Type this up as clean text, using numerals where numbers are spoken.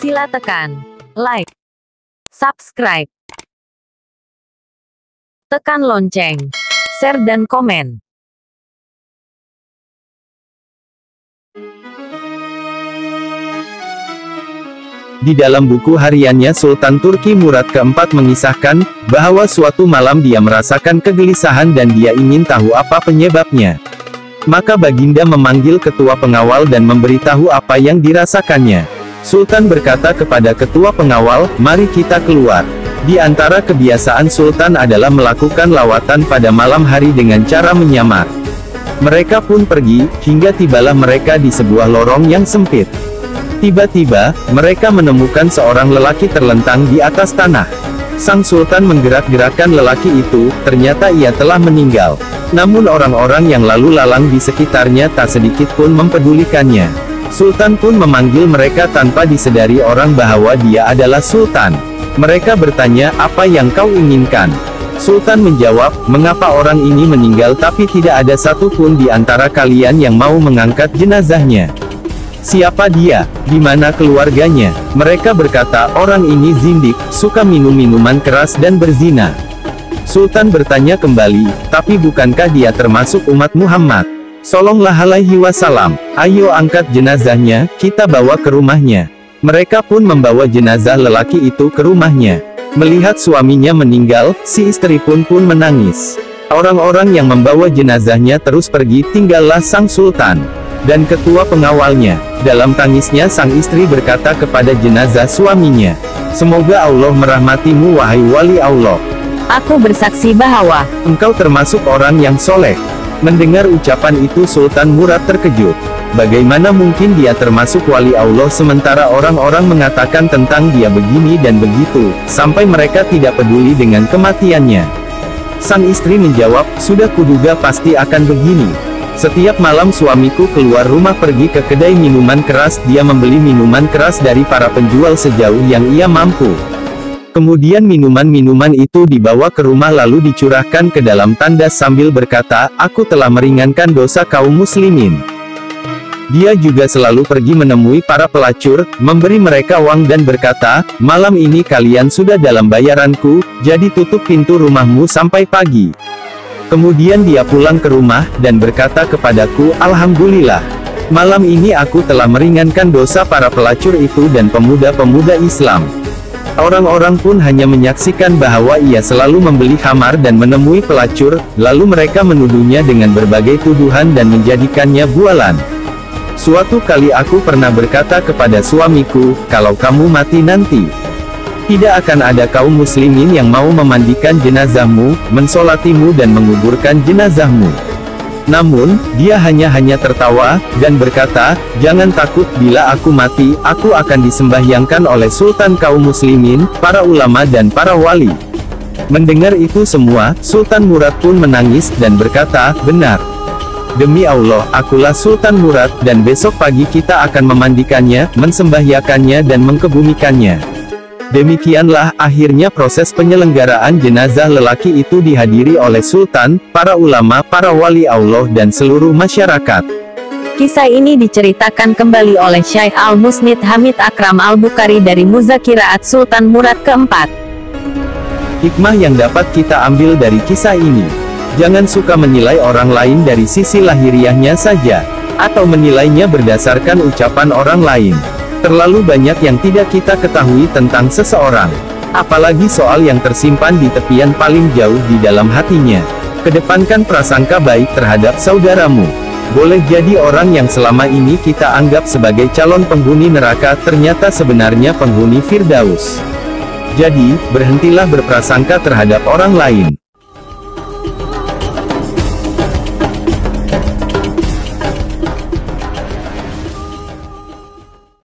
Sila tekan like, subscribe, tekan lonceng, share dan komen. Di dalam buku hariannya Sultan Turki Murad keempat mengisahkan, bahwa suatu malam dia merasakan kegelisahan dan dia ingin tahu apa penyebabnya. Maka Baginda memanggil ketua pengawal dan memberitahu apa yang dirasakannya. Sultan berkata kepada ketua pengawal, "Mari kita keluar." Di antara kebiasaan Sultan adalah melakukan lawatan pada malam hari dengan cara menyamar. Mereka pun pergi, hingga tibalah mereka di sebuah lorong yang sempit. Tiba-tiba, mereka menemukan seorang lelaki terlentang di atas tanah. Sang Sultan menggerak-gerakkan lelaki itu, ternyata ia telah meninggal. Namun orang-orang yang lalu lalang di sekitarnya tak sedikit pun mempedulikannya. Sultan pun memanggil mereka tanpa disadari orang bahwa dia adalah Sultan. Mereka bertanya, "Apa yang kau inginkan?" Sultan menjawab, "Mengapa orang ini meninggal tapi tidak ada satupun di antara kalian yang mau mengangkat jenazahnya? Siapa dia? Di mana keluarganya?" Mereka berkata, "Orang ini zindik, suka minum minuman keras dan berzina." Sultan bertanya kembali, "Tapi bukankah dia termasuk umat Muhammad Sallallahu Alaihi Wasallam? Ayo angkat jenazahnya, kita bawa ke rumahnya." Mereka pun membawa jenazah lelaki itu ke rumahnya. Melihat suaminya meninggal, si istri pun menangis. Orang-orang yang membawa jenazahnya terus pergi, tinggallah sang Sultan dan ketua pengawalnya. Dalam tangisnya sang istri berkata kepada jenazah suaminya, "Semoga Allah merahmatimu wahai wali Allah. Aku bersaksi bahwa engkau termasuk orang yang soleh." Mendengar ucapan itu Sultan Murad terkejut. Bagaimana mungkin dia termasuk wali Allah sementara orang-orang mengatakan tentang dia begini dan begitu, sampai mereka tidak peduli dengan kematiannya. Sang istri menjawab, "Sudah kuduga pasti akan begini. Setiap malam suamiku keluar rumah pergi ke kedai minuman keras, dia membeli minuman keras dari para penjual sejauh yang ia mampu. Kemudian minuman-minuman itu dibawa ke rumah lalu dicurahkan ke dalam tandas sambil berkata, 'Aku telah meringankan dosa kaum muslimin.' Dia juga selalu pergi menemui para pelacur, memberi mereka uang dan berkata, 'Malam ini kalian sudah dalam bayaranku, jadi tutup pintu rumahmu sampai pagi.' Kemudian dia pulang ke rumah, dan berkata kepadaku, 'Alhamdulillah. Malam ini aku telah meringankan dosa para pelacur itu dan pemuda-pemuda Islam.' Orang-orang pun hanya menyaksikan bahwa ia selalu membeli khamar dan menemui pelacur, lalu mereka menuduhnya dengan berbagai tuduhan dan menjadikannya bualan. Suatu kali aku pernah berkata kepada suamiku, 'Kalau kamu mati nanti, tidak akan ada kaum muslimin yang mau memandikan jenazahmu, mensolatimu dan menguburkan jenazahmu.' Namun, dia hanya tertawa, dan berkata, 'Jangan takut, bila aku mati, aku akan disembahyangkan oleh Sultan kaum muslimin, para ulama dan para wali.' Mendengar itu semua, Sultan Murad pun menangis, dan berkata, 'Benar. Demi Allah, akulah Sultan Murad, dan besok pagi kita akan memandikannya, mensembahyangkannya dan mengkebumikannya.' Demikianlah akhirnya proses penyelenggaraan jenazah lelaki itu dihadiri oleh Sultan, para ulama, para wali Allah dan seluruh masyarakat. Kisah ini diceritakan kembali oleh Syekh Al-Musnid Hamid Akram Al-Bukhari dari Muzakiraat Sultan Murad keempat. Hikmah yang dapat kita ambil dari kisah ini: jangan suka menilai orang lain dari sisi lahiriahnya saja, atau menilainya berdasarkan ucapan orang lain. Terlalu banyak yang tidak kita ketahui tentang seseorang, apalagi soal yang tersimpan di tepian paling jauh di dalam hatinya. Kedepankan prasangka baik terhadap saudaramu. Boleh jadi orang yang selama ini kita anggap sebagai calon penghuni neraka ternyata sebenarnya penghuni Firdaus. Jadi, berhentilah berprasangka terhadap orang lain.